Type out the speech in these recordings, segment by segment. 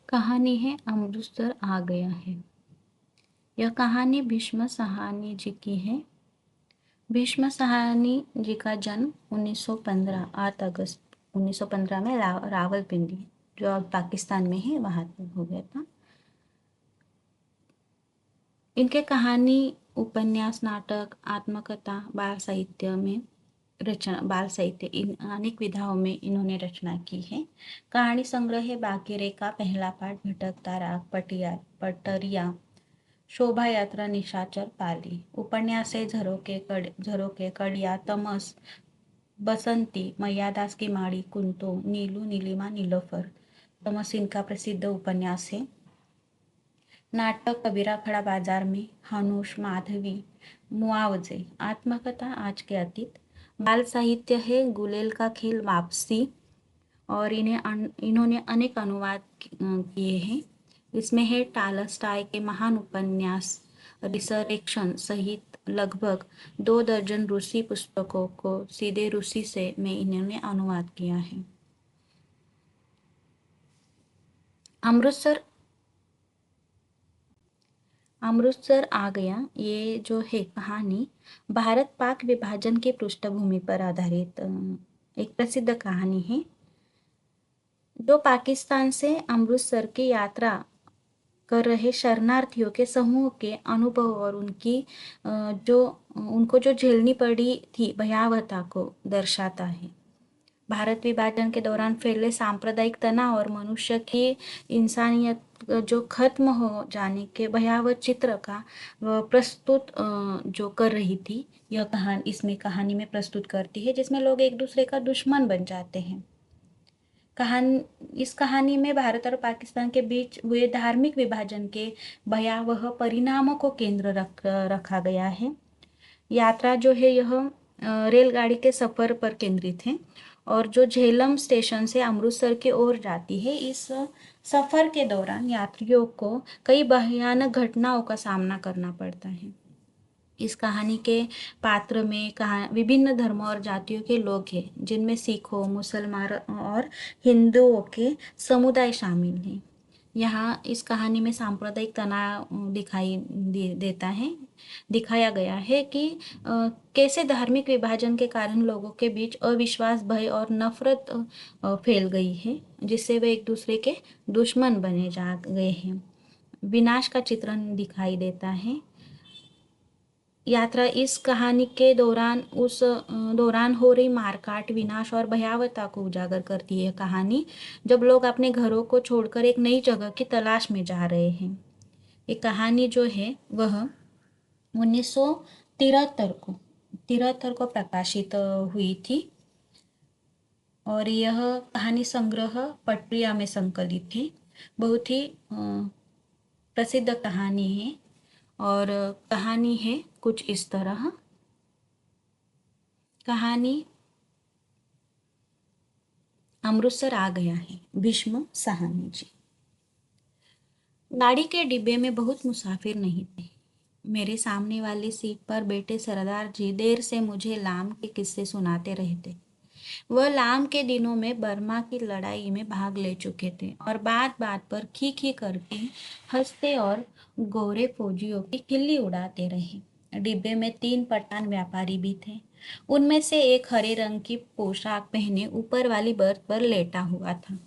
कहानी है अमृतसर आ गया है। यह कहानी भीष्म साहनी जी की है। भीष्म साहनी जी का जन्म 1915 8 अगस्त 1915 में रावलपिंडी, जो अब पाकिस्तान में है, वहाँ हो गया था। इनके कहानी, उपन्यास, नाटक, आत्मकथा, बाल साहित्य में रचना, बाल साहित्य इन अनेक विधाओं में इन्होंने रचना की है। कहानी संग्रह है बाकीरे का पहला पाठ, भटकता राग, पटरिया, शोभा यात्रा, निशाचर, पाली। उपन्यास है झरोके, कड़िया, तमस, बसंती, मैयादास की माड़ी, कुंतो, नीलू, नीलिमा, नीलोफर। तमस इनका प्रसिद्ध उपन्यास है। नाटक कबीरा खड़ा बाजार में, हनुष, माधवी, मुआवजे। आत्मकथा आज के अतीत। बाल साहित्य है गुलेल का खेल, वापसी, और इन्होंने अनेक अनुवाद किए हैं। इसमें है टालस्टाय के महान उपन्यास रिसरेक्शन सहित लगभग 2 दर्जन रूसी पुस्तकों को सीधे रूसी से में इन्होंने अनुवाद किया है। अमृतसर आ गया, ये जो है कहानी भारत पाक विभाजन की पृष्ठभूमि पर आधारित एक प्रसिद्ध कहानी है, जो पाकिस्तान से अमृतसर की यात्रा कर रहे शरणार्थियों के समूह के अनुभव और उनको जो झेलनी पड़ी थी भयावहता को दर्शाता है। भारत विभाजन के दौरान फैले सांप्रदायिक तनाव और मनुष्य की इंसानियत जो खत्म हो जाने के भयावह चित्र का प्रस्तुत जो कर रही थी, यह इसमें कहानी में प्रस्तुत करती है, जिसमें लोग एक दूसरे का दुश्मन बन जाते हैं। इस कहानी में भारत और पाकिस्तान के बीच हुए धार्मिक विभाजन के भयावह परिणामों को केंद्र रखा गया है। यात्रा जो है यह रेलगाड़ी के सफर पर केंद्रित है, और जो झेलम स्टेशन से अमृतसर की ओर जाती है। इस सफर के दौरान यात्रियों को कई भयानक घटनाओं का सामना करना पड़ता है। इस कहानी के पात्र में विभिन्न धर्मों और जातियों के लोग हैं, जिनमें सिखों, मुसलमान और हिंदुओं के समुदाय शामिल हैं। यहाँ इस कहानी में सांप्रदायिक तनाव देता है, दिखाया गया है कि कैसे धार्मिक विभाजन के कारण लोगों के बीच अविश्वास, भय और नफरत फैल गई है, जिससे वे एक दूसरे के दुश्मन बने जा गए हैं। विनाश का चित्रण दिखाई देता है। यात्रा इस कहानी के दौरान हो रही मारकाट, विनाश और भयावहता को उजागर करती है। कहानी जब लोग अपने घरों को छोड़कर एक नई जगह की तलाश में जा रहे हैं। ये कहानी जो है वह 1973 को प्रकाशित हुई थी, और यह कहानी संग्रह पटरिया में संकलित है। बहुत ही प्रसिद्ध कहानी है, और कहानी है कुछ इस तरह। कहानी अमृतसर आ गया है, भीष्म साहनी जी। गाड़ी के डिब्बे में बहुत मुसाफिर नहीं थे। मेरे सामने वाली सीट पर बैठे सरदार जी देर से मुझे लाम के किस्से सुनाते रहते। वह लाम के दिनों में बर्मा की लड़ाई में भाग ले चुके थे, और बात बात पर खी खी करके हंसते और गोरे फौजियों की खिल्ली उड़ाते रहे। डिब्बे में 3 पठान व्यापारी भी थे। उनमें से एक हरे रंग की पोशाक पहने ऊपर वाली बर्थ पर लेटा हुआ था।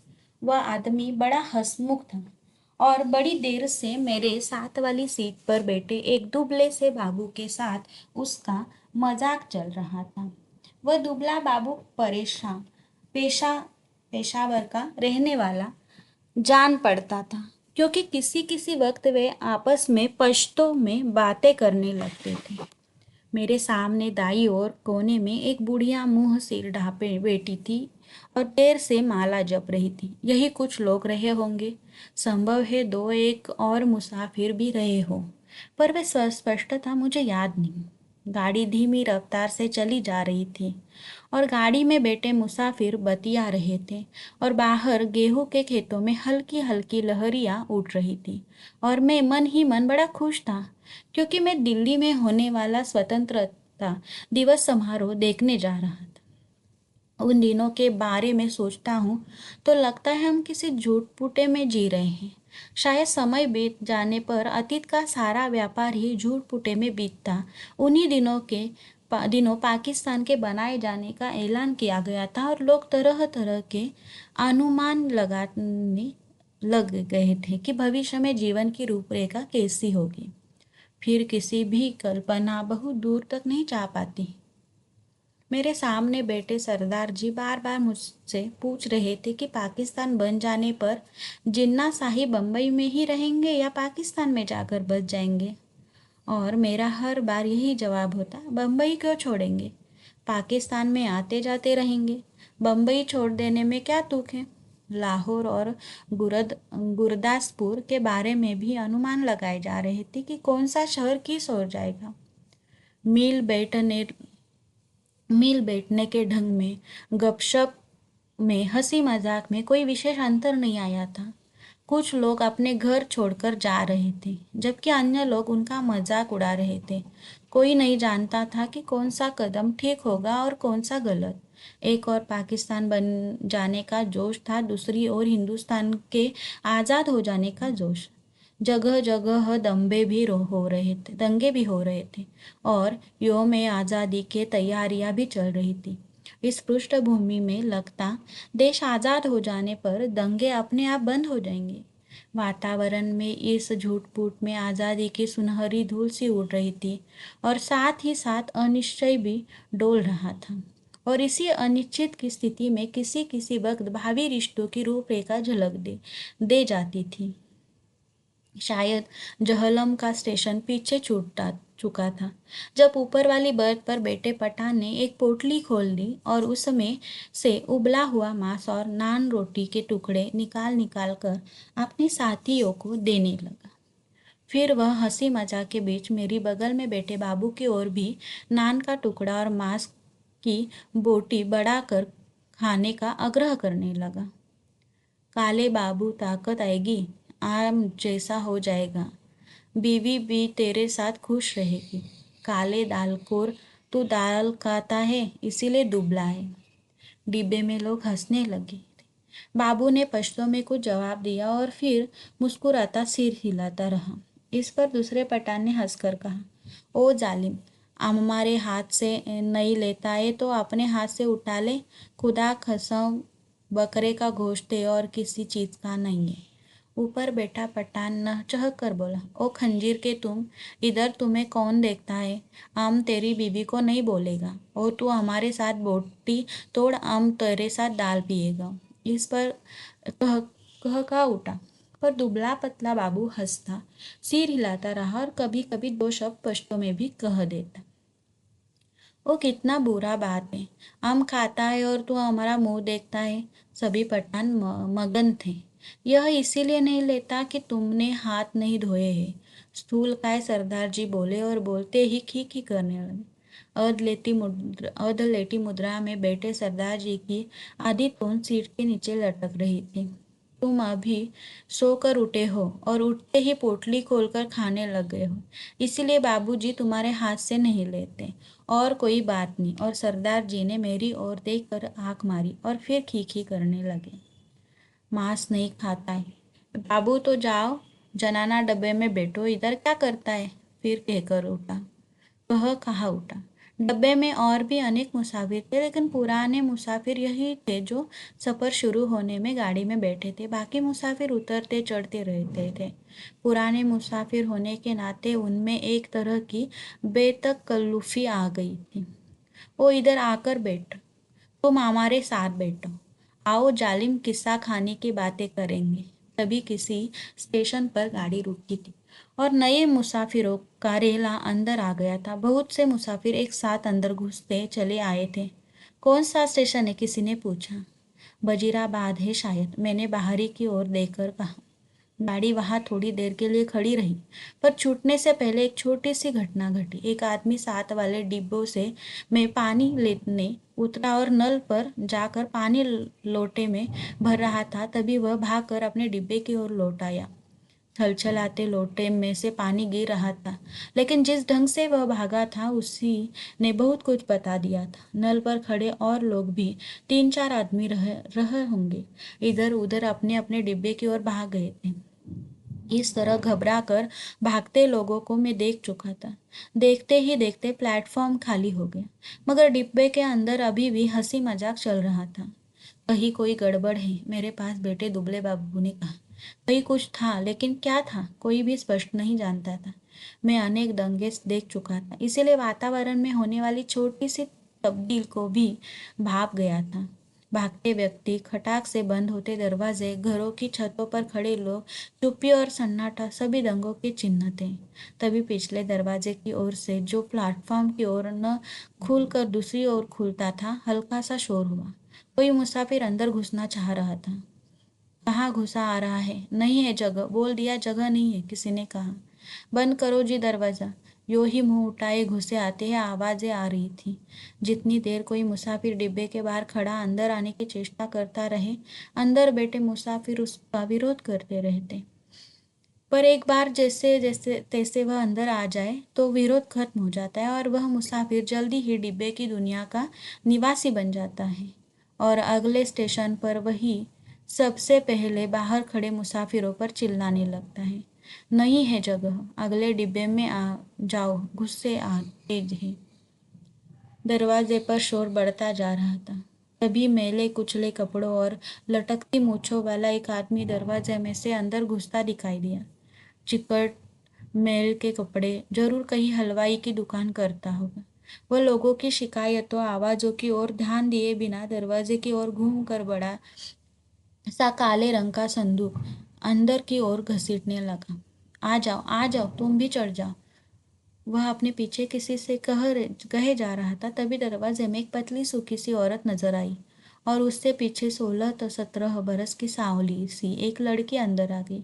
वह आदमी बड़ा हंसमुख था, और बड़ी देर से मेरे साथ वाली सीट पर बैठे एक दुबले से बाबू के साथ उसका मजाक चल रहा था। वह दुबला बाबू पेशावर का रहने वाला जान पड़ता था, क्योंकि किसी किसी वक्त वे आपस में पश्तो में बातें करने लगते थे। मेरे सामने दाई और कोने में एक बुढ़िया मुंह सिर ढांपे बैठी थी और देर से माला जप रही थी। यही कुछ लोग रहे होंगे। संभव है 2-1 और मुसाफिर भी रहे हो, पर वे स्पष्टता मुझे याद नहीं। गाड़ी धीमी रफ्तार से चली जा रही थी, और गाड़ी में बैठे मुसाफिर बतिया रहे थे, और बाहर गेहूं के खेतों में हल्की हल्की लहरियां उठ रही थी। और मैं मन ही मन बड़ा खुश था, क्योंकि मैं दिल्ली में होने वाला स्वतंत्रता दिवस समारोह देखने जा रहा था। उन दिनों के बारे में सोचता हूँ तो लगता है हम किसी झूठ-फूटे में जी रहे हैं। शायद समय बीत जाने पर अतीत का सारा व्यापार ही झूठ-फूटे में बीतता। उन्हीं दिनों पाकिस्तान के बनाए जाने का ऐलान किया गया था और लोग तरह-तरह के अनुमान लगाने लग गए थे कि भविष्य में जीवन की रूपरेखा कैसी होगी। फिर किसी भी कल्पना बहुत दूर तक नहीं जा पाती। मेरे सामने बैठे सरदार जी बार बार मुझसे पूछ रहे थे कि पाकिस्तान बन जाने पर जिन्ना साहिब बम्बई में ही रहेंगे या पाकिस्तान में जाकर बस जाएंगे। और मेरा हर बार यही जवाब होता, बम्बई क्यों छोड़ेंगे, पाकिस्तान में आते जाते रहेंगे। बम्बई छोड़ देने में क्या तुक है। लाहौर और गुरदासपुर के बारे में भी अनुमान लगाए जा रहे थे कि कौन सा शहर किस ओर जाएगा। मील बैठने मील बैठने के ढंग में, गपशप में, हंसी मजाक में कोई विशेष अंतर नहीं आया था। कुछ लोग अपने घर छोड़कर जा रहे थे जबकि अन्य लोग उनका मजाक उड़ा रहे थे। कोई नहीं जानता था कि कौन सा कदम ठीक होगा और कौन सा गलत। एक और पाकिस्तान बन जाने का जोश था, दूसरी ओर हिंदुस्तान के आज़ाद हो जाने का जोश। जगह जगह दंगे भी हो रहे थे और योम आज़ादी के तैयारियां भी चल रही थी। इस पृष्ठभूमि में लगता देश आज़ाद हो जाने पर दंगे अपने आप बंद हो जाएंगे। वातावरण में इस झूठ-फूट में आज़ादी की सुनहरी धूल सी उड़ रही थी और साथ ही साथ अनिश्चय भी डोल रहा था। और इसी अनिश्चित की स्थिति में किसी किसी वक्त भावी रिश्तों की रूपरेखा झलक दे जाती थी। शायद जहलम का स्टेशन पीछे छूटा चुका था जब ऊपर वाली बर्थ पर बैठे पठान ने एक पोटली खोल दी और उसमें से उबला हुआ मांस और नान रोटी के टुकड़े निकाल निकाल कर अपने साथियों को देने लगा। फिर वह हंसी मजाक के बीच मेरी बगल में बैठे बाबू की ओर भी नान का टुकड़ा और मांस की बोटी बढ़ाकर खाने का आग्रह करने लगा। काले बाबू, ताकत आएगी, आम जैसा हो जाएगा, बीवी भी तेरे साथ खुश रहेगी। काले दालखोर, तू दाल खाता है इसीलिए दुबला है। डिब्बे में लोग हंसने लगे। बाबू ने पश्तो में कुछ जवाब दिया और फिर मुस्कुराता सिर हिलाता रहा। इस पर दूसरे पठान ने हंसकर कहा, ओ जालिम, हमारे हाथ से नहीं लेता है तो अपने हाथ से उठा ले। खुदा कसम, बकरे का गोश्त है और किसी चीज का नहीं है। ऊपर बैठा पठान न चहक कर बोला, ओ खंजीर के तुम, इधर तुम्हें कौन देखता है। हम तेरी बीवी को नहीं बोलेगा और तू हमारे साथ बोटी तोड़, हम तेरे साथ दाल पिएगा। इस पर कह कह उठा, पर दुबला पतला बाबू हंसता, सिर हिलाता रहा और कभी कभी दो शब्द पश्तो में भी कह देता। वो कितना बुरा बात है, हम खाता है और तू हमारा मुंह देखता है। सभी पठान मगन थे। यह इसीलिए नहीं लेता कि तुमने हाथ नहीं धोए हैं। स्थूल काय सरदार जी बोले और बोलते ही खी करने लगे। अर्ध लेटी मुद्रा में बैठे सरदार जी की आधी तोंद सीट के नीचे लटक रही थी। तुम अभी सोकर उठे हो और उठते ही पोटली खोलकर खाने लग गए हो, इसीलिए बाबूजी तुम्हारे हाथ से नहीं लेते। और कोई बात नहीं। और सरदार जी ने मेरी ओर देखकर आंख मारी और फिर खी करने लगे। मांस नहीं खाता है बाबू तो जाओ जनाना डब्बे में बैठो, इधर क्या करता है, फिर कहकर उठा। वह कहाँ उठा। डब्बे में और भी अनेक मुसाफिर थे, लेकिन पुराने मुसाफिर यही थे जो सफर शुरू होने में गाड़ी में बैठे थे। बाकी मुसाफिर उतरते चढ़ते रहते थे। पुराने मुसाफिर होने के नाते उनमें एक तरह की बेतकल्लुफी आ गई थी। वो इधर आकर बैठ, तुम हमारे साथ बैठो, आओ जालिम किस्सा खाने की बातें करेंगे। तभी किसी स्टेशन पर गाड़ी रुकी थी और नए मुसाफिरों का रेला अंदर आ गया था। बहुत से मुसाफिर एक साथ अंदर घुसते चले आए थे। कौन सा स्टेशन है, किसी ने पूछा। वजीराबाद है शायद, मैंने बाहरी की ओर देखकर कहा। गाड़ी वहां थोड़ी देर के लिए खड़ी रही, पर छूटने से पहले एक छोटी सी घटना घटी। एक आदमी साथ वाले डिब्बों से में पानी लेने उतरा और नल पर जाकर पानी लोटे में भर रहा था। तभी वह भागकर अपने डिब्बे की ओर लौट आया। छलछलाते लोटे में से पानी गिर रहा था, लेकिन जिस ढंग से वह भागा था उसी ने बहुत कुछ बता दिया था। नल पर खड़े और लोग भी, 3-4 आदमी रहे होंगे, इधर उधर अपने अपने डिब्बे की ओर भाग गए थे। इस तरह घबरा कर भागते लोगों को मैं देख चुका था। देखते ही देखते प्लेटफॉर्म खाली हो गया, मगर डिब्बे के अंदर अभी भी हंसी मजाक चल रहा था। कहीं कोई गड़बड़ है, मेरे पास बैठे दुबले बाबू ने कहा। कहीं कुछ था, लेकिन क्या था कोई भी स्पष्ट नहीं जानता था। मैं अनेक दंगे देख चुका था, इसीलिए वातावरण में होने वाली छोटी सी तब्दील को भी भाप गया था। भागते व्यक्ति, खटाक से बंद होते दरवाजे, घरों की छतों पर खड़े लोग, चुप्पी और सन्नाटा सभी दंगों के चिन्ह थे। तभी पिछले दरवाजे की ओर से, जो प्लेटफॉर्म की ओर न खुलकर दूसरी ओर खुलता था, हल्का सा शोर हुआ। कोई मुसाफिर अंदर घुसना चाह रहा था। कहाँ घुसा आ रहा है? नहीं है जगह, बोल दिया जगह नहीं है, किसी ने कहा। बंद करो जी दरवाजा। यो ही मुंह उठाए घुसे आते हैं आवाजें आ रही थी। जितनी देर कोई मुसाफिर डिब्बे के बाहर खड़ा अंदर आने की चेष्टा करता रहे, अंदर बैठे मुसाफिर उसका विरोध करते रहते। पर एक बार जैसे जैसे तैसे वह अंदर आ जाए तो विरोध खत्म हो जाता है और वह मुसाफिर जल्दी ही डिब्बे की दुनिया का निवासी बन जाता है। और अगले स्टेशन पर वही सबसे पहले बाहर खड़े मुसाफिरों पर चिल्लाने लगता है, नहीं है जगह, अगले डिब्बे में आ जाओ, गुस्से आ तेज है। दरवाजे पर शोर बढ़ता जा रहा था। तभी मैले कुचले कपड़ों और लटकती मूछों वाला एक आदमी दरवाजे में से अंदर घुसता दिखाई दिया। चिकट मेल के कपड़े, जरूर कहीं हलवाई की दुकान करता होगा। वह लोगों की शिकायतों आवाजों की ओर ध्यान दिए बिना दरवाजे की ओर घूम कर बड़ा सा काले रंग का संदूक अंदर की ओर घसीटने लगा। आ जाओ, तुम भी चढ़ जाओ, वह अपने पीछे किसी से कहे जा रहा था। तभी दरवाजे में एक पतली सूखी सी औरत नजर आई और उससे पीछे 16 तो 17 बरस की सांवली सी एक लड़की अंदर आ गई।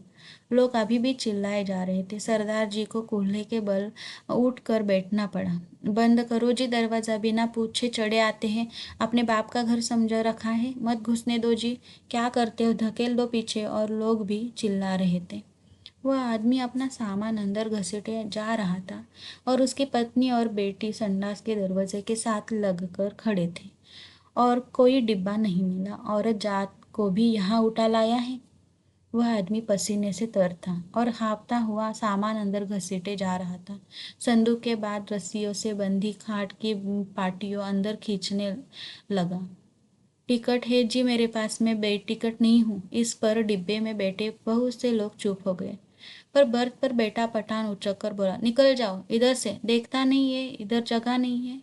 लोग अभी भी चिल्लाए जा रहे थे। सरदार जी को कूल्हे के बल उठ कर बैठना पड़ा। बंद करो जी दरवाजा, बिना पूछे चढ़े आते हैं, अपने बाप का घर समझ रखा है, मत घुसने दो जी, क्या करते हो, धकेल दो पीछे। और लोग भी चिल्ला रहे थे। वह आदमी अपना सामान अंदर घसीटे जा रहा था और उसकी पत्नी और बेटी संडास के दरवाजे के साथ लगकर खड़े थे। और कोई डिब्बा नहीं मिला। औरत जात को भी यहाँ उठा लाया है। वह आदमी पसीने से तर था और हाँफता हुआ सामान अंदर घसीटे जा रहा था। संदूक के बाद रस्सियों से बंधी खाट की पाटियों अंदर खींचने लगा। टिकट है जी मेरे पास, मैं टिकट नहीं हूँ। इस पर डिब्बे में बैठे बहुत से लोग चुप हो गए। पर बर्थ पर बैठा पठान उछक कर बोला, निकल जाओ इधर से, देखता नहीं है इधर जगह नहीं है।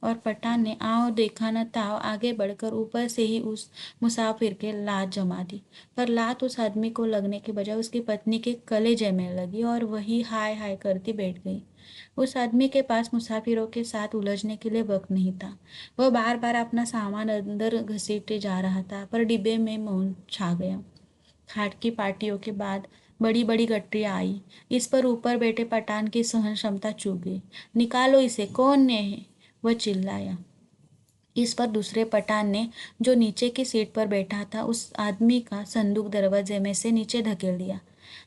और पठान ने आओ देखा न ताव आगे बढ़कर ऊपर से ही उस मुसाफिर के लात जमा दी। पर लात उस आदमी को लगने के बजाय उसकी पत्नी के कलेजे में लगी और वही हाय हाय करती बैठ गई। उस आदमी के पास मुसाफिरों के साथ उलझने के लिए वक्त नहीं था। वह बार बार अपना सामान अंदर घसीटे जा रहा था, पर डिब्बे में मौन छा गया। खाट की पार्टियों के बाद बड़ी बड़ी गठरियाँ आई। इस पर ऊपर बैठे पठान की सहन क्षमता चूक गई। निकालो इसे, कौन ने है, वह चिल्लाया। इस पर दूसरे पठान ने, जो नीचे की सीट पर बैठा था, उस आदमी का संदूक दरवाजे में से नीचे धकेल दिया,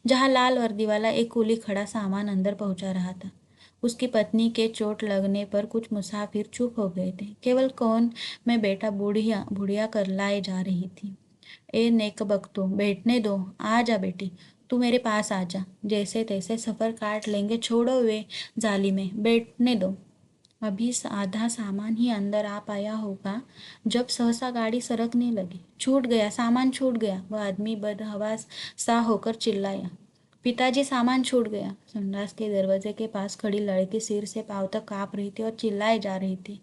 जहां लाल वर्दी वाला एक कुली खड़ा सामान अंदर पहुंचा रहा था। उसकी पत्नी के चोट लगने पर कुछ मुसाफिर चुप हो गए थे। केवल कौन में बेटा बुढ़िया बुढ़िया कर लाए जा रही थी। ए नेकबख्तो, बैठने दो, आ जा बेटी, तू मेरे पास आ जा, जैसे तैसे सफर काट लेंगे, छोड़ो वे जाली में, बैठने दो। अभी आधा सामान ही अंदर आ पाया होगा जब सहसा गाड़ी सरकने लगी। छूट गया, सामान छूट गया, वह आदमी बदहवास सा होकर चिल्लाया। पिताजी, सामान छूट गया। संडास के दरवाजे के पास खड़ी लड़की सिर से पांव तक कांप रही थी और चिल्लाए जा रही थी,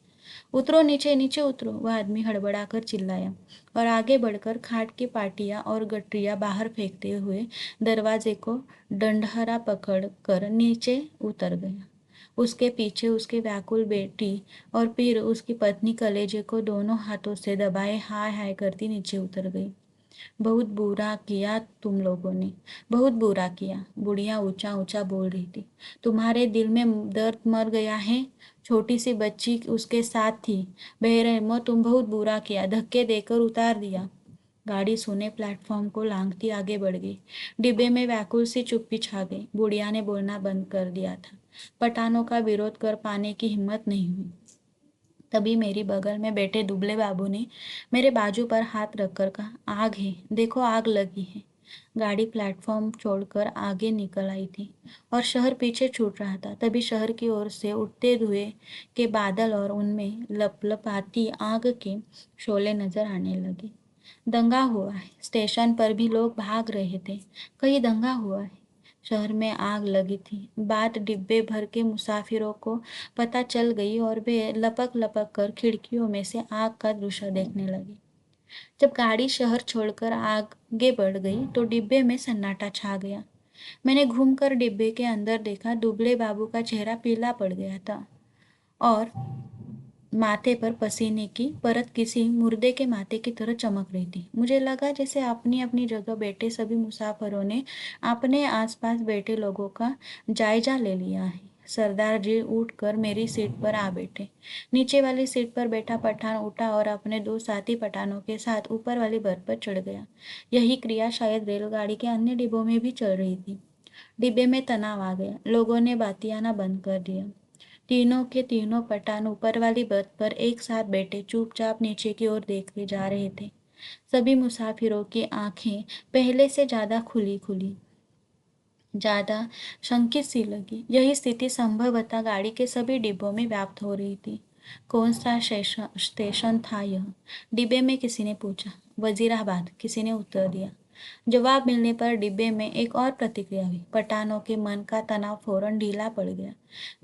उतरो नीचे, नीचे उतरो, वह आदमी हड़बड़ाकर चिल्लाया और आगे बढ़कर खाट की पाटियां और गठरियां बाहर फेंकते हुए दरवाजे को डंडहरा पकड़ कर नीचे उतर गया। उसके पीछे उसकी व्याकुल बेटी और फिर उसकी पत्नी कलेजे को दोनों हाथों से दबाए हाय हाय करती नीचे उतर गई। बहुत बुरा किया तुम लोगों ने, बहुत बुरा किया, बुढ़िया ऊंचा ऊंचा बोल रही थी। तुम्हारे दिल में दर्द मर गया है, छोटी सी बच्ची उसके साथ थी। बहरहमो, तुम बहुत बुरा किया, धक्के देकर उतार दिया। गाड़ी सूने प्लेटफॉर्म को लांघती आगे बढ़ गई। डिब्बे में व्याकुल सी चुप्पी छा गई। बुढ़िया ने बोलना बंद कर दिया था। पठानों का विरोध कर पाने की हिम्मत नहीं हुई। तभी मेरी बगल में बैठे दुबले बाबू ने मेरे बाजू पर हाथ रखकर कहा, आग है, देखो आग लगी है। गाड़ी प्लेटफॉर्म छोड़कर आगे निकल आई थी और शहर पीछे छूट रहा था। तभी शहर की ओर से उठते धुएं के बादल और उनमें लपलपाती आग के शोले नजर आने लगे। दंगा हुआ है। स्टेशन पर भी लोग भाग रहे थे। कहीं दंगा हुआ है। शहर में आग लगी थी। बात डिब्बे भर के मुसाफिरों को पता चल गई और वे लपक लपक कर खिड़कियों में से आग का दृश्य देखने लगे। जब गाड़ी शहर छोड़कर आगे बढ़ गई तो डिब्बे में सन्नाटा छा गया। मैंने घूमकर डिब्बे के अंदर देखा। दुबले बाबू का चेहरा पीला पड़ गया था और माथे पर पसीने की परत किसी मुर्दे के माथे की तरह चमक रही थी। मुझे लगा जैसे अपनी अपनी जगह बैठे सभी मुसाफिरों ने अपने आसपास बैठे लोगों का जायजा ले लिया है। सरदार जी उठकर मेरी सीट पर आ बैठे। नीचे वाली सीट पर बैठा पठान उठा और अपने दो साथी पठानों के साथ ऊपर वाली बर्थ पर चढ़ गया। यही क्रिया शायद रेलगाड़ी के अन्य डिब्बों में भी चल रही थी। डिब्बे में तनाव आ गया। लोगों ने बातियाना बंद कर दिया। तीनों के तीनों पठान ऊपर वाली बर्थ पर एक साथ बैठे चुपचाप नीचे की ओर देखते जा रहे थे। सभी मुसाफिरों की आंखें पहले से ज्यादा खुली खुली, ज्यादा शंकित सी लगी। यही स्थिति संभवतः गाड़ी के सभी डिब्बों में व्याप्त हो रही थी। कौन सा स्टेशन था यह? डिब्बे में किसी ने पूछा। वजीराबाद, किसी ने उत्तर दिया। जवाब मिलने पर डिब्बे में एक और प्रतिक्रिया हुई। पठानों के मन का तनाव फौरन ढीला पड़ गया,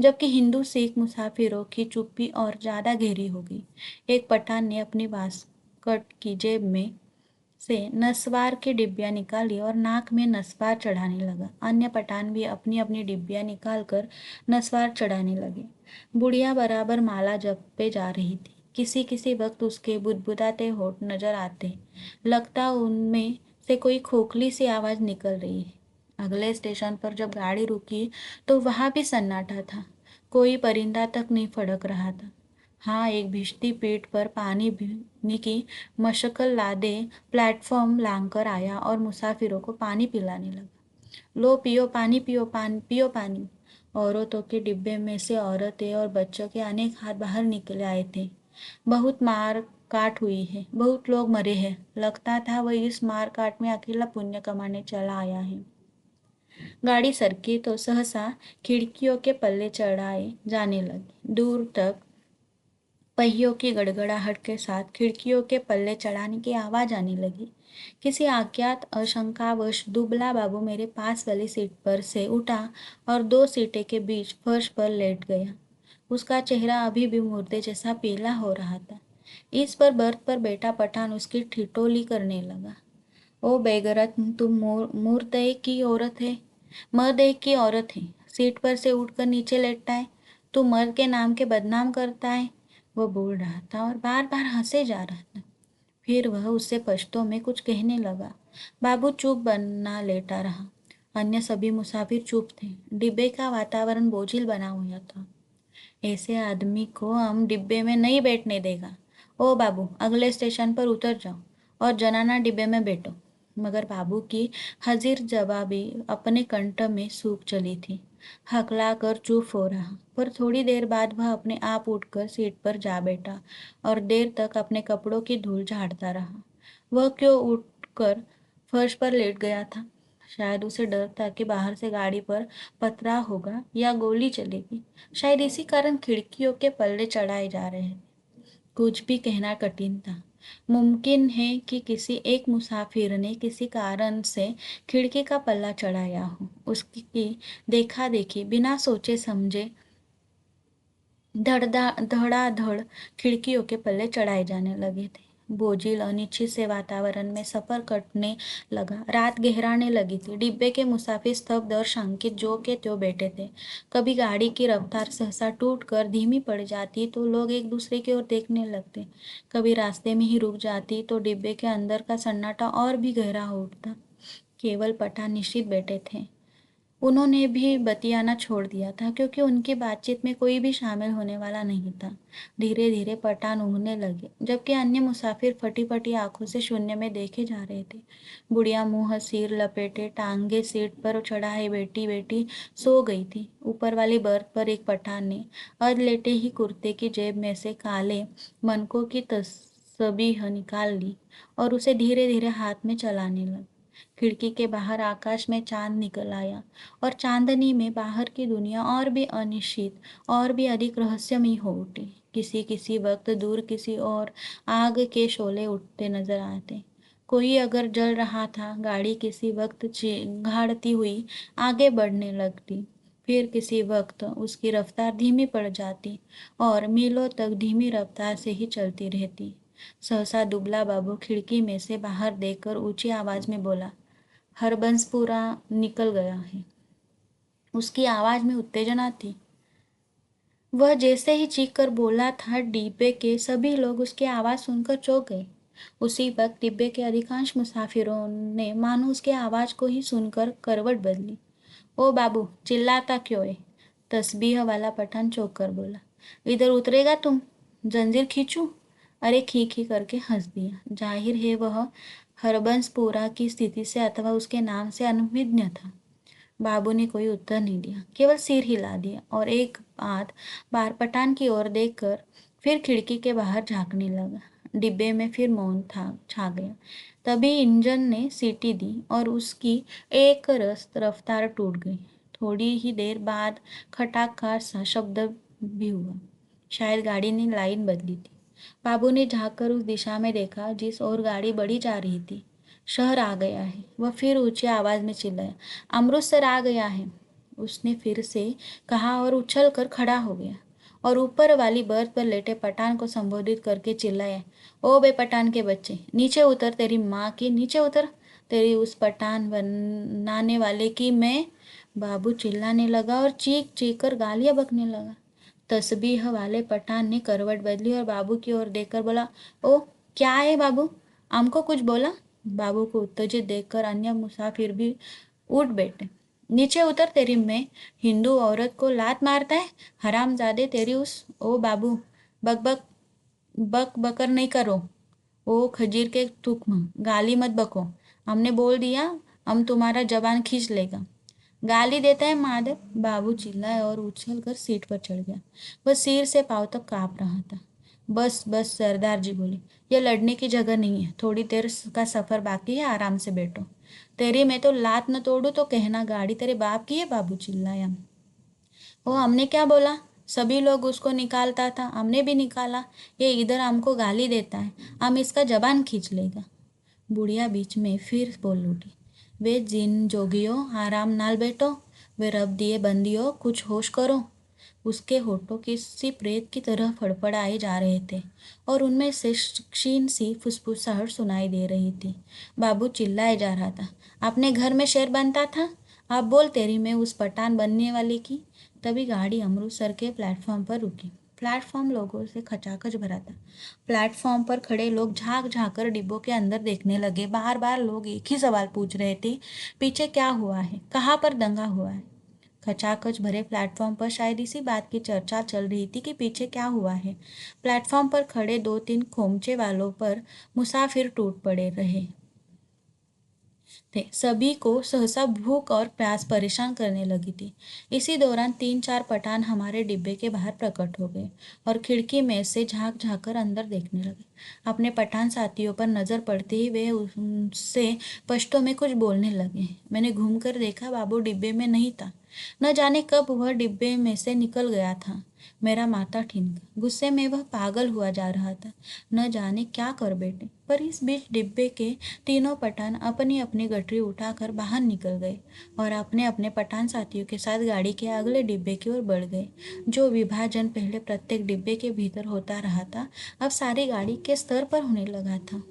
जबकि हिंदू सिख मुसाफिरों की चुप्पी और ज्यादा गहरी हो गई। एक पठान ने अपनी वास्कट की जेब में से नस्वार की डिब्बियां निकाली और नाक में नस्वार चढ़ाने लगा। अन्य पठान भी अपनी अपनी डिब्बियां निकालकर नस्वार चढ़ाने लगे। बुढ़िया बराबर माला जपे जा रही थी। किसी किसी वक्त उसके बुदबुदाते होठ नजर आते। लगता उनमें से कोई खोखली सी आवाज निकल रही है। अगले स्टेशन पर जब गाड़ी रुकी तो वहां भी सन्नाटा था। कोई परिंदा तक नहीं फड़क रहा था। हाँ, एक भिजती पीठ पर पानी पीने की मशक्कत लादे प्लेटफॉर्म लांघकर आया और मुसाफिरों को पानी पिलाने लगा। लो पियो पानी, पियो पानी, पियो पानी। औरतों के डिब्बे में से औरतें और बच्चों के अनेक हाथ बाहर निकले आए थे। बहुत मार काट हुई है, बहुत लोग मरे हैं। लगता था वह इस मार काट में अकेला पुण्य कमाने चला आया है। गाड़ी सरकी तो सहसा खिड़कियों के पल्ले चढ़ाए जाने लगे। दूर तक पहियों की गड़गड़ाहट के साथ खिड़कियों के पल्ले चढ़ाने की आवाज आने लगी। किसी अज्ञात आशंकावश दुबला बाबू मेरे पास वाली सीट पर से उठा और दो सीटें के बीच फर्श पर लेट गया। उसका चेहरा अभी भी मुर्दे जैसा पीला हो रहा था। इस पर बर्थ पर बैठा पठान उसकी ठिठोली करने लगा। ओ बेगरत, तुम मुर्दे की औरत है, मर्द की औरत है, सीट पर से उठकर नीचे लेटता है, तू मर्द के नाम के बदनाम करता है। वह बोल रहा था और बार बार हंसे जा रहा था। फिर वह उससे पश्तो में कुछ कहने लगा। बाबू चुप बना लेटा रहा। अन्य सभी मुसाफिर चुप थे। डिब्बे का वातावरण बोझिल बना हुआ था। ऐसे आदमी को हम डिब्बे में नहीं बैठने देगा। ओ बाबू, अगले स्टेशन पर उतर जाओ और जनाना डिब्बे में बैठो। मगर बाबू की हाजिर जवाबी अपने कंठ में सूख चली थी। हकला कर चुप हो रहा, पर थोड़ी देर बाद वह अपने आप उठकर सीट पर जा बैठा और देर तक अपने कपड़ों की धूल झाड़ता रहा। वह क्यों उठकर फर्श पर लेट गया था? शायद उसे डर था कि बाहर से गाड़ी पर पथराव होगा या गोली चलेगी। शायद इसी कारण खिड़कियों के पल्ले चढ़ाए जा रहे थे। कुछ भी कहना कठिन था। मुमकिन है कि किसी एक मुसाफिर ने किसी कारण से खिड़की का पल्ला चढ़ाया हो। उसकी देखा देखी बिना सोचे समझे धड़ाधड़ खिड़कियों के पल्ले चढ़ाए जाने लगे थे। बोझिल अनिश्चित से वातावरण में सफर कटने लगा। रात गहराने लगी थी। डिब्बे के मुसाफिर स्तब्ध और शंकित जो के त्यों बैठे थे। कभी गाड़ी की रफ्तार सहसा टूट कर धीमी पड़ जाती तो लोग एक दूसरे की ओर देखने लगते। कभी रास्ते में ही रुक जाती तो डिब्बे के अंदर का सन्नाटा और भी गहरा हो उठता। केवल पठान निश्चित बैठे थे। उन्होंने भी बतियाना छोड़ दिया था क्योंकि उनकी बातचीत में कोई भी शामिल होने वाला नहीं था। धीरे धीरे पठान ऊँघने लगे, जबकि अन्य मुसाफिर फटी फटी आंखों से शून्य में देखे जा रहे थे। बुढ़िया मुंह सिर लपेटे टांगे सीट पर चढ़ाए बैठी बैठी सो गई थी। ऊपर वाली बर्थ पर एक पठान ने अधलेटे ही कुर्ते की जेब में से काले मनकों की तस्बीह निकाल ली और उसे धीरे धीरे हाथ में चलाने लगा। खिड़की के बाहर आकाश में चांद निकल आया और चांदनी में बाहर की दुनिया और भी अनिश्चित और भी अधिक रहस्यमयी हो उठी। किसी किसी वक्त दूर किसी और आग के शोले उठते नजर आते। कोई अगर जल रहा था, गाड़ी किसी वक्त चिंगाड़ती हुई आगे बढ़ने लगती, फिर किसी वक्त उसकी रफ्तार धीमी पड़ जाती और मीलों तक धीमी रफ्तार से ही चलती रहती। सहसा दुबला बाबू खिड़की में से बाहर देखकर ऊंची आवाज में बोला, हरबंसपुरा निकल गया है। उसकी आवाज में उत्तेजना थी। वह जैसे ही चीख कर बोला था, डिब्बे के सभी लोग उसकी आवाज सुनकर चौंक गए। उसी वक्त डिब्बे के अधिकांश मुसाफिरों ने मानो उसकी आवाज को ही सुनकर करवट बदली। ओ बाबू, चिल्लाता क्यों है? तस्बीह वाला पठान चौंक कर बोला, इधर उतरेगा तुम? जंजीर खींचूं? अरे खी खी करके हंस दिया। जाहिर है वह हरबंसपुरा की स्थिति से अथवा उसके नाम से अनभिज्ञ था। बाबू ने कोई उत्तर नहीं दिया, केवल सिर हिला दिया और एक आध बार पठान की ओर देखकर फिर खिड़की के बाहर झांकने लगा। डिब्बे में फिर मौन था छा गया। तभी इंजन ने सीटी दी और उसकी एक रफ्तार टूट गई। थोड़ी ही देर बाद खटाखा सा शब्द भी हुआ। शायद गाड़ी ने लाइन बदली थी। बाबू ने झांक कर उस दिशा में देखा जिस ओर गाड़ी बढ़ी जा रही थी। शहर आ गया है, वह फिर ऊंची आवाज में चिल्लाया। अमृतसर आ गया है, उसने फिर से कहा और उछल कर खड़ा हो गया और ऊपर वाली बर्थ पर लेटे पठान को संबोधित करके चिल्लाया, ओ बे पठान के बच्चे, नीचे उतर, तेरी माँ की नीचे उतर, तेरी उस पठान बनाने वाले की मैं। बाबू चिल्लाने लगा और चीख चीख कर गालियां बकने लगा। तस्बीह वाले पठान ने करवट बदली और बाबू की ओर देखकर बोला, ओ क्या है बाबू, हमको कुछ बोला? बाबू को उत्तेजित देखकर अन्य मुसाफिर भी उठ बैठे। नीचे उतर, तेरी मैं। हिंदू औरत को लात मारता है, हरामजादे, तेरी उस। ओ बाबू, बक बक बक बकर नहीं करो। ओ खजीर के तुख्म, गाली मत बको। हमने बोल दिया, हम तुम्हारा जबान खींच लेगा। गाली देता है माधव, बाबू चिल्लाए और उछल कर सीट पर चढ़ गया। वह सिर से पांव तक कांप रहा था। बस बस, सरदार जी बोले, यह लड़ने की जगह नहीं है, थोड़ी देर का सफर बाकी है, आराम से बैठो। तेरी मैं तो लात न तोड़ू तो कहना, गाड़ी तेरे बाप की है, बाबू चिल्लाया। ओ हमने क्या बोला? सभी लोग उसको निकालता था, हमने भी निकाला। ये इधर हमको गाली देता है, हम इसका जबान खींच लेगा। बुढ़िया बीच में फिर बोल उठी, वे जिन जोगियो, आराम नाल बैठो, वे रब दिए बंदियों, कुछ होश करो। उसके होठों किसी प्रेत की तरह फड़फड़ाए जा रहे थे और उनमें से क्षीण सी फुसफुसाहट सुनाई दे रही थी। बाबू चिल्लाए जा रहा था, अपने घर में शेर बनता था, आप बोल तेरी मैं उस पठान बनने वाली की। तभी गाड़ी अमृतसर के प्लेटफॉर्म पर रुकी। प्लेटफॉर्म लोगों से खचाखच भरा था। प्लेटफॉर्म पर खड़े लोग झांक झांक कर डिब्बों के अंदर देखने लगे। बार बार लोग एक ही सवाल पूछ रहे थे, पीछे क्या हुआ है, कहाँ पर दंगा हुआ है। खचाखच भरे प्लेटफॉर्म पर शायद इसी बात की चर्चा चल रही थी कि पीछे क्या हुआ है। प्लेटफॉर्म पर खड़े दो तीन खोमचे वालों पर मुसाफिर टूट पड़े रहे थे। सभी को सहसा भूख और प्यास परेशान करने लगी थी। इसी दौरान तीन चार पठान हमारे डिब्बे के बाहर प्रकट हो गए और खिड़की में से झांक झांक कर अंदर देखने लगे। अपने पठान साथियों पर नजर पड़ते ही वे उनसे पश्तो में कुछ बोलने लगे। मैंने घूमकर देखा, बाबू डिब्बे में नहीं था। न जाने कब वह डिब्बे में से निकल गया था। मेरा माथा ठिनका। गुस्से में वह पागल हुआ जा रहा था। न जाने क्या कर बैठे। पर इस बीच डिब्बे के तीनों पठान अपनी अपनी गठरी उठाकर बाहर निकल गए और अपने अपने पठान साथियों के साथ गाड़ी के अगले डिब्बे की ओर बढ़ गए। जो विभाजन पहले प्रत्येक डिब्बे के भीतर होता रहा था, अब सारी गाड़ी के स्तर पर होने लगा था।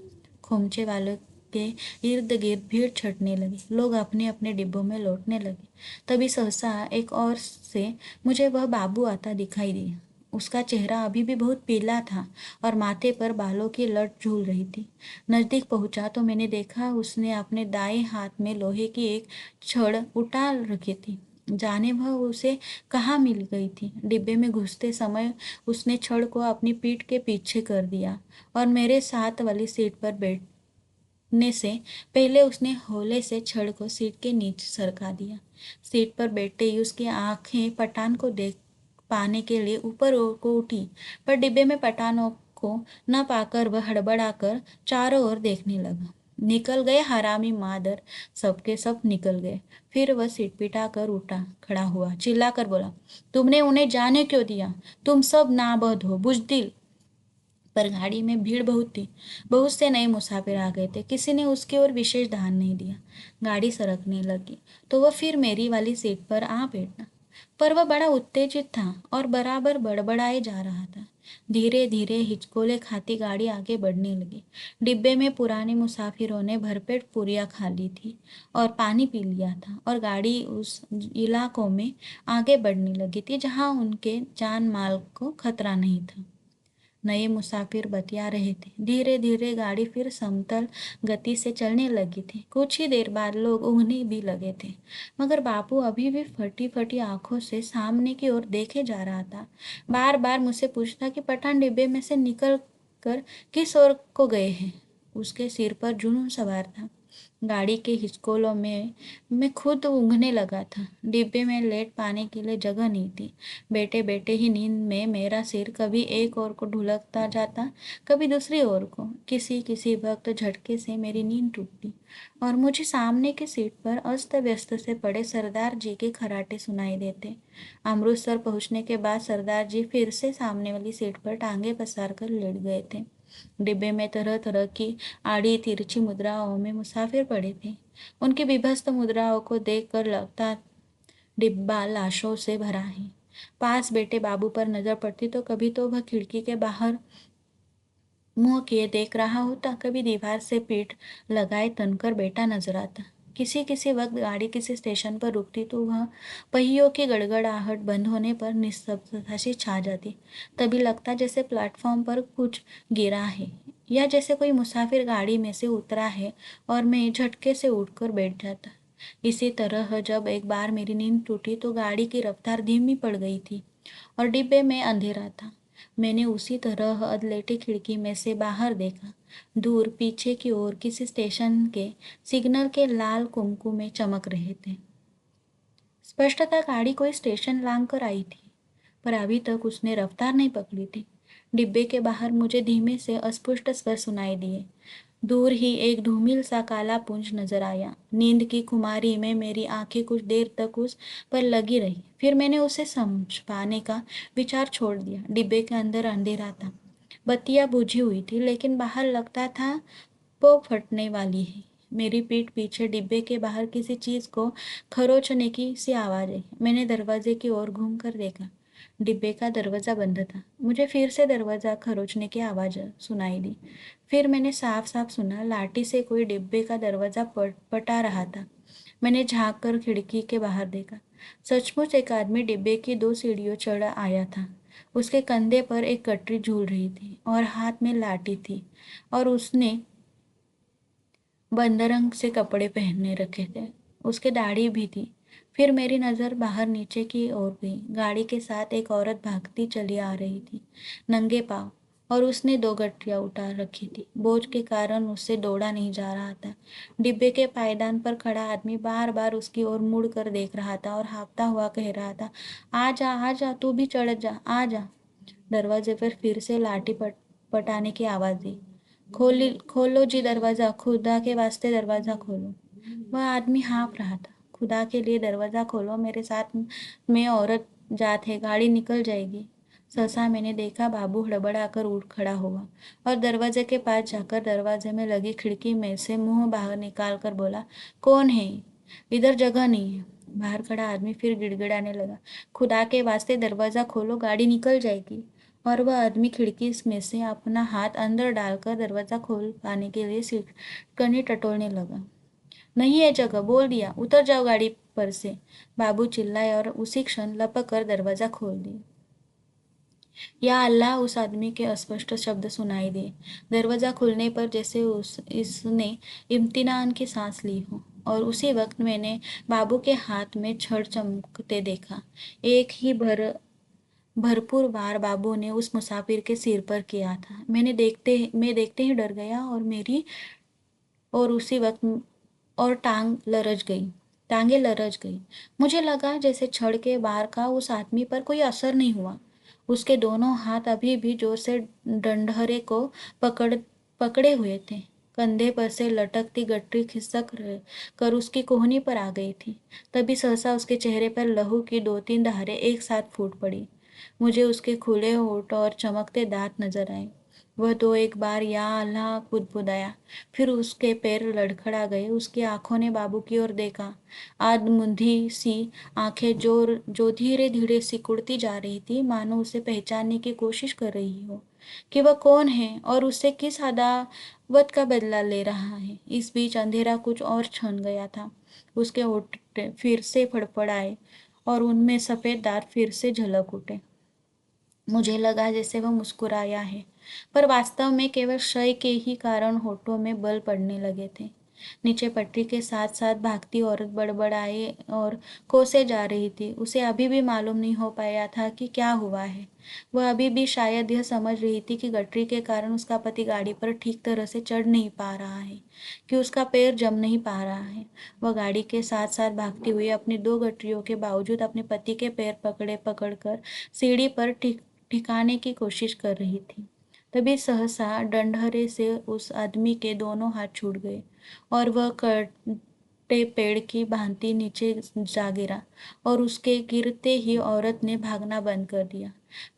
खोमचे वालों के इर्द गिर्द भीड़ छटने लगी। लोग अपने अपने डिब्बों में लौटने लगे। तभी सहसा एक और से मुझे वह बाबू आता दिखाई दिया। उसका चेहरा अभी भी बहुत पीला था और माथे पर बालों की लट झूल रही थी। नजदीक पहुंचा तो मैंने देखा उसने अपने दाएं हाथ में लोहे की एक छड़ उठा रखी थी। जाने वह उसे कहाँ मिल गई थी। डिब्बे में घुसते समय उसने छड़ को अपनी पीठ के पीछे कर दिया और मेरे साथ वाली सीट पर बैठने से पहले उसने हौले से छड़ को सीट के नीचे सरका दिया। सीट पर बैठते ही उसकी आंखें पठान को देख पाने के लिए ऊपर को उठी, पर डिब्बे में पठानों को न पाकर वह हड़बड़ाकर चारों ओर देखने लगा। निकल गए हरामी मादर, सबके सब निकल गए। फिर वह सिटपिटा कर उठा खड़ा हुआ, चिल्लाकर बोला, तुमने उन्हें जाने क्यों दिया? तुम सब नाबद हो, बुजदिल। पर गाड़ी में भीड़ बहुत थी। बहुत से नए मुसाफिर आ गए थे। किसी ने उसकी ओर विशेष ध्यान नहीं दिया। गाड़ी सरकने लगी तो वह फिर मेरी वाली सीट पर आ बैठा। पर वह बड़ा उत्तेजित था और बराबर बड़बड़ाए जा रहा था। धीरे धीरे हिचकोले खाती गाड़ी आगे बढ़ने लगी। डिब्बे में पुराने मुसाफिरों ने भरपेट पूरियां खा ली थी और पानी पी लिया था और गाड़ी उस इलाकों में आगे बढ़ने लगी थी जहां उनके जान माल को खतरा नहीं था। नए मुसाफिर बतिया रहे थे। धीरे धीरे गाड़ी फिर समतल गति से चलने लगी थी। कुछ ही देर बाद लोग ऊँघने भी लगे थे, मगर बापू अभी भी फटी फटी आंखों से सामने की ओर देखे जा रहा था। बार बार मुझसे पूछता कि पठान डिब्बे में से निकल कर किस ओर को गए हैं। उसके सिर पर जुनून सवार था। गाड़ी के हिचकोलों में मैं खुद ऊँघने लगा था। डिब्बे में लेट पाने के लिए जगह नहीं थी। बैठे बैठे ही नींद में मेरा सिर कभी एक ओर को ढुलकता जाता, कभी दूसरी ओर को। किसी किसी वक्त झटके से मेरी नींद टूटती और मुझे सामने की सीट पर अस्त व्यस्त से पड़े सरदार जी के खर्राटे सुनाई देते। अमृतसर पहुंचने के बाद सरदार जी फिर से सामने वाली सीट पर टांगे पसार कर लेट गए थे। डिब्बे में तरह तरह की आड़ी तिरछी मुद्राओं में मुसाफिर पड़े थे। उनकी विभत्स मुद्राओं को देखकर लगता डिब्बा लाशों से भरा है। पास बैठे बाबू पर नजर पड़ती तो कभी तो वह खिड़की के बाहर मुंह किए देख रहा होता, कभी दीवार से पीठ लगाए तनकर बैठा नजर आता। किसी किसी वक्त गाड़ी किसी स्टेशन पर रुकती तो वह पहियों की गड़गड़ाहट बंद होने पर निस्तब्धता सी छा जाती। तभी लगता जैसे प्लेटफॉर्म पर कुछ गिरा है या जैसे कोई मुसाफिर गाड़ी में से उतरा है और मैं झटके से उठकर बैठ जाता। इसी तरह जब एक बार मेरी नींद टूटी तो गाड़ी की रफ्तार धीमी पड़ गई थी और डिब्बे में अंधेरा था। मैंने उसी तरह अधलेटी खिड़की में से बाहर देखा। दूर पीछे की ओर किसी स्टेशन के सिग्नल के लाल कुमकुमे चमक रहे थे। स्पष्टतः गाड़ी कोई स्टेशन लांग कर आई थी, पर अभी तक उसने रफ्तार नहीं पकड़ी थी। डिब्बे के बाहर मुझे धीमे से अस्पष्ट स्वर सुनाई दिए। दूर ही एक धूमिल सा काला पुंज नजर आया। नींद की खुमारी में मेरी आंखें कुछ देर तक उस पर लगी रही। फिर मैंने उसे समझ पाने का विचार छोड़ दिया। डिब्बे के अंदर अंधेरा था। बत्तियां बुझी हुई थी, लेकिन बाहर लगता था वो फटने वाली है। मेरी पीठ पीछे डिब्बे के बाहर किसी चीज को खरोचने की सी आवाज आई। मैंने दरवाजे की ओर घूम कर देखा। डिब्बे का दरवाजा बंद था। मुझे फिर से दरवाजा खरोचने की आवाज सुनाई दी। फिर मैंने साफ साफ सुना लाठी से कोई डिब्बे का दरवाजा पटा रहा था। मैंने झांक कर खिड़की के बाहर देखा। सचमुच एक आदमी डिब्बे की 2 सीढ़ियों चढ़ आया था। उसके कंधे पर एक कटरी झूल रही थी और हाथ में लाठी थी और उसने बंदरंग से कपड़े पहनने रखे थे। उसके दाढ़ी भी थी। फिर मेरी नज़र बाहर नीचे की ओर गई। गाड़ी के साथ एक औरत भागती चली आ रही थी, नंगे पाँव, और उसने 2 गठरियाँ उठा रखी थी। बोझ के कारण उससे दौड़ा नहीं जा रहा था। डिब्बे के पायदान पर खड़ा आदमी बार बार उसकी ओर मुड़ कर देख रहा था और हाँफता हुआ कह रहा था, आ जा, तू भी चढ़ जा, आ जा। दरवाजे पर फिर से लाठी पटाने की आवाज़ दी। खोलो जी दरवाज़ा, खुदा के वास्ते दरवाज़ा खोलो। वह आदमी हाँफ रहा था। खुदा के लिए दरवाज़ा खोलो, मेरे साथ में औरत जात है, गाड़ी निकल जाएगी। सहसा मैंने देखा बाबू हड़बड़ाकर उठ खड़ा हुआ और दरवाजे के पास जाकर दरवाजे में लगी खिड़की में से मुंह बाहर निकाल कर बोला, कौन है? इधर जगह नहीं है। बाहर खड़ा आदमी फिर गिड़गिड़ाने लगा, खुदा के वास्ते दरवाज़ा खोलो, गाड़ी निकल जाएगी। और वह आदमी खिड़की में से अपना हाथ अंदर डालकर दरवाजा खोल पाने के लिए सिटकनी टटोलने लगा। नहीं है जगह, बोल दिया, उतर जाओ गाड़ी पर से। बाबू चिल्लाए और उसी क्षण लपक कर दरवाजा खोल दिया। या अल्लाह, उस आदमी के अस्पष्ट शब्द सुनाई दिए। दरवाज़ा खुलने पर जैसे उस इसने इम्तिनान की सांस ली हो। और उसी वक्त मैंने बाबू के हाथ में छड़ चमकते देखा। एक ही भरपूर वार बाबू ने उस मुसाफिर के सिर पर किया था। मैं देखते ही डर गया और मेरी और उसी वक्त और टांगे लरज गई। मुझे लगा जैसे छड़ के वार का उस आदमी पर कोई असर नहीं हुआ। उसके दोनों हाथ अभी भी जोर से डंडहरे को पकड़ पकड़े हुए थे। कंधे पर से लटकती गठरी खिसक कर उसकी कोहनी पर आ गई थी। तभी सहसा उसके चेहरे पर लहू की 2-3 धारें एक साथ फूट पड़ी। मुझे उसके खुले होंठ और चमकते दांत नजर आए। वह 2-1 बार या अल्लाह बुदबुदाया। फिर उसके पैर लड़खड़ा गए। उसकी आंखों ने बाबू की ओर देखा। आधमुंधी सी आंखें जो धीरे धीरे सिकुड़ती जा रही थी, मानो उसे पहचानने की कोशिश कर रही हो कि वह कौन है और उससे किस अदावत का बदला ले रहा है। इस बीच अंधेरा कुछ और छन गया था। उसके होठ फिर से फड़फड़ाए और उनमें सफेद दांत फिर से झलक उठे। मुझे लगा जैसे वह मुस्कुराया है, पर वास्तव में केवल क्षय के ही कारण होठों में बल पड़ने लगे थे। नीचे पटरी के साथ साथ भागती औरत बड़बड़ाए और कोसे जा रही थी। उसे अभी भी मालूम नहीं हो पाया था कि क्या हुआ है। वह अभी भी शायद यह समझ रही थी कि गठरी के कारण उसका पति गाड़ी पर ठीक तरह से चढ़ नहीं पा रहा है, कि उसका पैर जम नहीं पा रहा है। वह गाड़ी के साथ साथ भागती हुई अपनी 2 गठरियों के बावजूद अपने पति के पैर पकड़कर सीढ़ी पर ठिकाने की कोशिश कर रही थी। तभी सहसा डंडहरे से उस आदमी के दोनों हाथ छूट गए और वह कटे पेड़ की भांति नीचे जा गिरा। और उसके गिरते ही औरत ने भागना बंद कर दिया,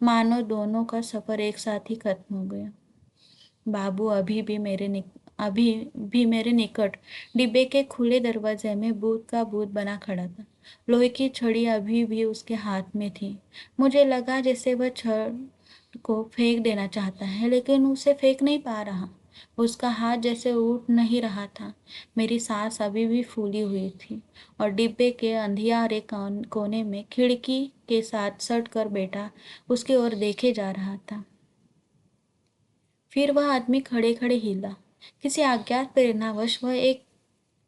मानो दोनों का सफर एक साथ ही खत्म हो गया। बाबू अभी भी मेरे निकट डिब्बे के खुले दरवाजे में भूत का भूत बना खड़ा था। लोहे की छड़ी अभी भी उसके हाथ में थी। मुझे लगा जैसे वह छड़ को फेंक देना चाहता है, लेकिन उसे फेंक नहीं पा रहा। उसका हाथ जैसे उठ नहीं रहा था। मेरी सांस अभी भी फूली हुई थी और डिब्बे के अंधियारे कोने में खिड़की के साथ सट कर बैठा उसकी ओर देखे जा रहा था। फिर वह आदमी खड़े खड़े हिला। किसी अज्ञात प्रेरणावश वह एक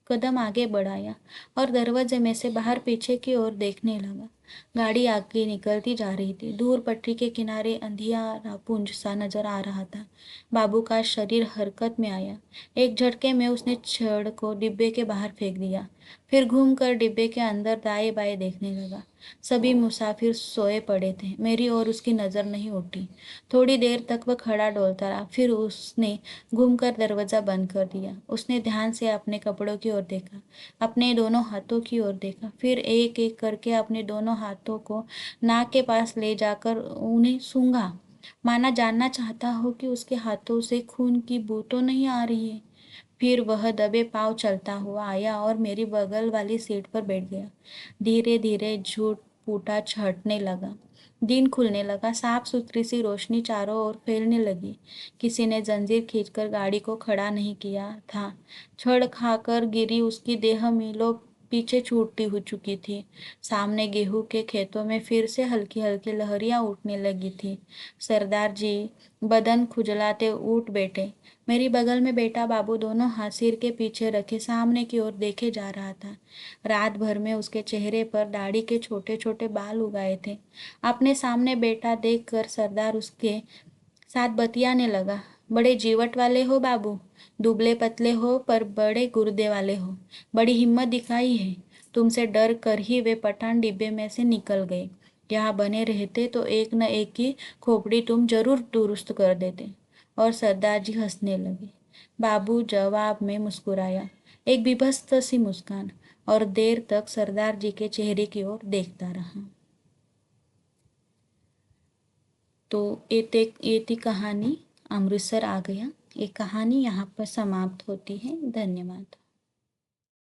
कदम आगे बढ़ाया और दरवाजे में से बाहर पीछे की ओर देखने लगा। गाड़ी आगे निकलती जा रही थी। दूर पटरी के किनारे अंधियारा पुंज सा नजर आ रहा था। बाबू का शरीर हरकत में आया। एक झटके में उसने छड़ को डिब्बे के बाहर फेंक दिया। फिर घूमकर डिब्बे के अंदर दाएं बाएं देखने लगा। सभी मुसाफिर सोए पड़े थे। मेरी ओर उसकी नजर नहीं उठी। थोड़ी देर तक वह खड़ा डोलता रहा। फिर उसने घूमकर दरवाजा बंद कर दिया। उसने ध्यान से अपने कपड़ों की ओर देखा, अपने दोनों हाथों की ओर देखा। फिर एक एक करके अपने दोनों हाथों को नाक के पास ले जाकर उन्हें सूंघा, माना जानना चाहता हो कि उसके हाथों से खून की बू तो नहीं आ रही है। फिर वह दबे पांव चलता हुआ आया और मेरी बगल वाली सीट पर बैठ गया। धीरे धीरे झूठ फूटा छटने लगा। दिन खुलने लगा। साफ सुथरी सी रोशनी चारों ओर फैलने लगी। किसी ने जंजीर खींचकर गाड़ी को खड़ा नहीं किया था। छड़ खाकर गिरी उसकी देह मीलों पीछे छूटी हो चुकी थी। सामने गेहूं के खेतों में फिर से हल्की हल्की लहरियां उठने लगी थी। सरदार जी बदन खुजलाते उठ बैठे। मेरी बगल में बैठा बाबू दोनों हाथ सिर के पीछे रखे सामने की ओर देखे जा रहा था। रात भर में उसके चेहरे पर दाढ़ी के छोटे छोटे बाल उगाए थे। अपने सामने बैठा देखकर सरदार उसके साथ बतियाने लगा। बड़े जीवट वाले हो बाबू, दुबले पतले हो पर बड़े गुर्दे वाले हो। बड़ी हिम्मत दिखाई है। तुमसे डर कर ही वे पठान डिब्बे में से निकल गए। यहाँ बने रहते तो एक न एक की खोपड़ी तुम जरूर दुरुस्त कर देते। और सरदार जी हंसने लगे। बाबू जवाब में मुस्कुराया, एक विभत्स सी मुस्कान, और देर तक सरदार जी के चेहरे की ओर देखता रहा। तो ये थी कहानी अमृतसर आ गया। ये कहानी यहाँ पर समाप्त होती है। धन्यवाद।